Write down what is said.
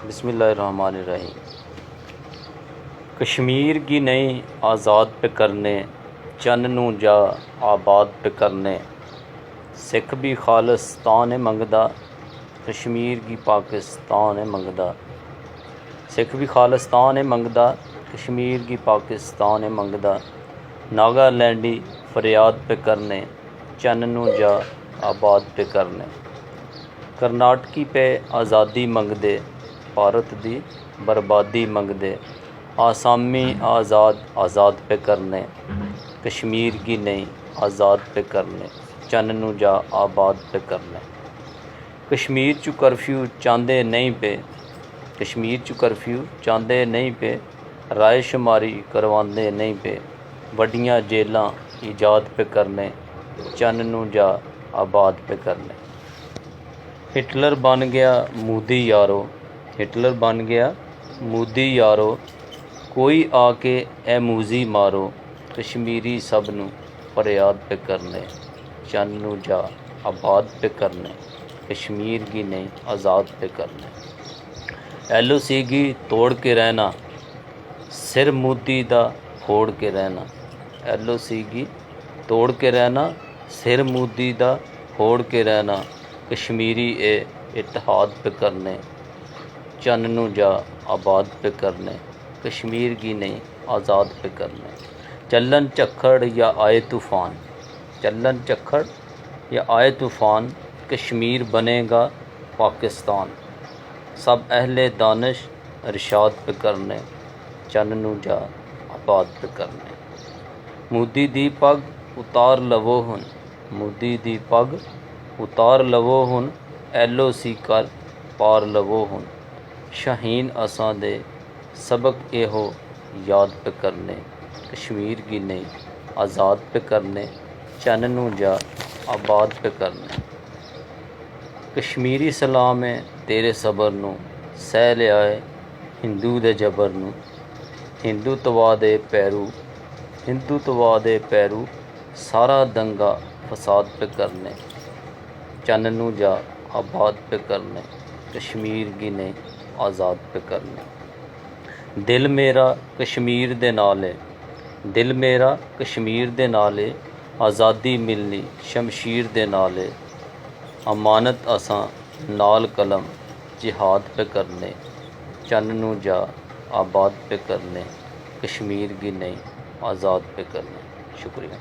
बिस्मिल्लाहिर्रहमानिर्रहीम। कश्मीर की नई आज़ाद पे करने, चन्न नू जा आबाद पे करने। सिख भी खालिस्तान है मंगदा, कश्मीर की पाकिस्तान है मंगदा। सिख भी खालिस्तान है मंगदा, कश्मीर की पाकिस्तान है मंगदा। नागालैंडी फरियाद पे करने, चन्न नू जा आबाद पे करने। करनाटकी पे आज़ादी मंगदे, भारत दी बर्बादी मंगदे। आसामी आज़ाद पे करने, कश्मीर की नई आज़ाद पे करने। चन्न नू जा आबाद पे करने। कश्मीर च कर्फ्यू चांदे नहीं पे, कश्मीर च कर्फ्यू चांदे नहीं पे। राय शुमारी करवांदे नहीं पे। वड्डियां जेलां ईजाद पे करने, चन्न नू जा आबाद पे करने। हिटलर बन गया मोदी यारो, हिटलर बन गया मोदी यारो। कोई आके ए मूजी मारो, कश्मीरी सब नू फरियाद पे करने। चन्न नू जा आबाद पे करने, कश्मीर की नई आज़ाद पे करने। LOC की तोड़ के रहना, सिर मोदी दा फोड़ के रहना। LOC की तोड़ के रहना, सिर मोदी दा फोड़ के रहना। कश्मीरी ए इत्तेहाद पे करने, चन्न नू जा आबाद पे करने। कश्मीर की नई आज़ाद पे करने। चलन झक्खड़ या आए तूफ़ान, चलन झक्खड़ या आए तूफ़ान। कश्मीर बनेगा पाकिस्तान, सब अहले दानिश इरशाद पे करने। चन्न नू जा आबाद पे करने। मोदी दी पग उतार लवो हुन, मोदी दी पग उतार लवो हुन। LOC कर पार लवो हुन। शाहीन असां दे सबक एहो याद पे करने, कश्मीर की नई आज़ाद पे करने। चन्न नू जा आबाद पे करने। कश्मीरी सलाम है तेरे सबर नू, सह लिया है हिंदू दे जबर नू। हिंदुत्वा दे पैरू, हिंदुत्वा दे पैरू। सारा दंगा फसाद पे करने, चन्न नू जा आबाद पे करने। कश्मीर की नई आज़ाद पे करने। दिल मेरा कश्मीर दे नाल है, दिल मेरा कश्मीर दे नाल है। आज़ादी मिलनी शमशीर दे नाल है। अमानत असां नाल कलम जिहाद पे करने। चन्न नू जा आबाद पे करने, कश्मीर की नई आज़ाद पे करने। शुक्रिया।